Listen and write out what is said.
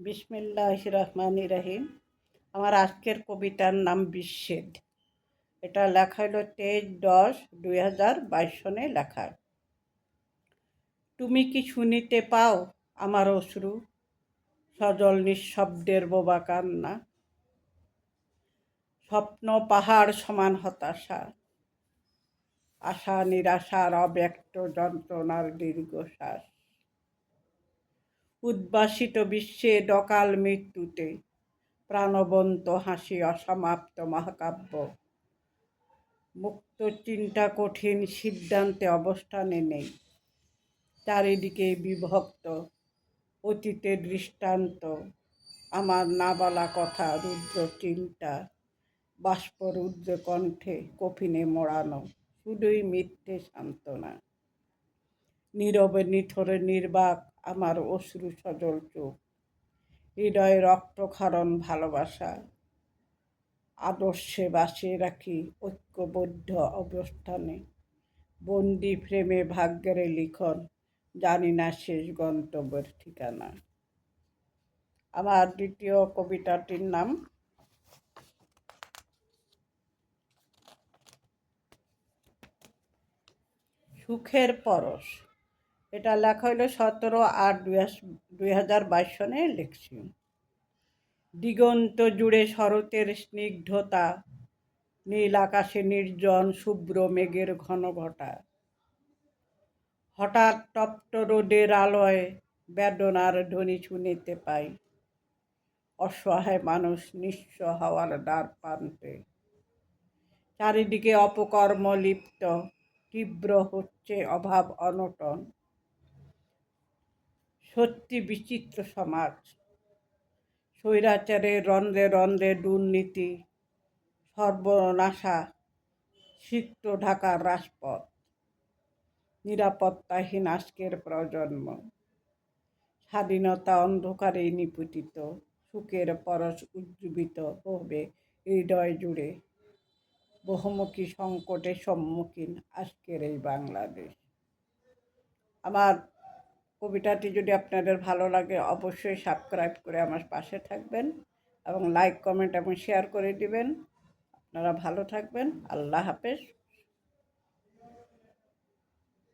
বিসমিল্লাহির রহমানির রহিম। আমার আজকের কবিতার নাম বিচ্ছেদ। এটা লেখা হলো 23/10/2022 সনে লেখা। তুমি কি শুনিতে পাও আমার অশ্রু, সজল নিঃশব্দের বোবা কান্না, স্বপ্ন পাহাড় সমান হতাশা, আশা নিরাশার অব্যক্ত যন্ত্রণার দীর্ঘশ্বাস, উদ্ভাসিত বিচ্ছেদ অকাল মৃত্যুতে, প্রাণবন্ত হাসি অসমাপ্ত মহাকাব্য, মুক্ত চিন্তা কঠিন সিদ্ধান্তে অবস্থানে নেই, চারিদিকে বিভক্ত অতীতের দৃষ্টান্ত, আমার না বলা কথা রুদ্র চিন্তা, বাষ্পরুদ্র কণ্ঠে কফিনে মোড়ানো, শুধুই মিথ্যে সান্ত্বনা, নীরবে নিথরে নির্বাক আমার অশ্রু সজল চোখ, হৃদয়ে রক্তক্ষরণ ভালোবাসা, আদর্শে বাঁচিয়ে রাখি ঐক্যবদ্ধ অবস্থানে, বন্দি ফ্রেমে ভাগ্যের লিখন, জানি না শেষ গন্তব্যের ঠিকানা। আমার দ্বিতীয় কবিতাটির নাম সুখের পরশ। এটা লেখা হলো 17/8/2022 সনে লিখছি। দিগন্ত জুড়ে শরতের স্নিগ্ধতা, নীল আকাশে নির্জন শুভ্র মেঘের ঘন ঘটা, হঠাৎ তপ্ত রোদের আলোয় বেদনার ধ্বনি শুনিতে পাই, অসহায় মানুষ নিঃস্ব হওয়ার দ্বার প্রান্তে, চারিদিকে অপকর্ম লিপ্ত, তীব্র হচ্ছে অভাব অনটন, সত্যি বিচিত্র সমাজ, স্বৈরাচারের রন্ধ্রে রন্ধ্রে দুর্নীতি, সর্বনাশা, সিক্ত ঢাকার রাজপথ, নিরাপত্তাহীন আজকের প্রজন্ম, স্বাধীনতা অন্ধকারে নিপতিত, সুখের পরশ উজ্জীবিত হবে হৃদয় জুড়ে, বহুমুখী সংকটের সম্মুখীন আজকের এই বাংলাদেশ। আমার কবিতাটি যদি আপনাদের ভালো লাগে অবশ্যই সাবস্ক্রাইব করে আমার পাশে থাকবেন এবং লাইক কমেন্ট এবং শেয়ার করে দিবেন। আপনারা ভালো থাকবেন। আল্লাহ হাফেজ।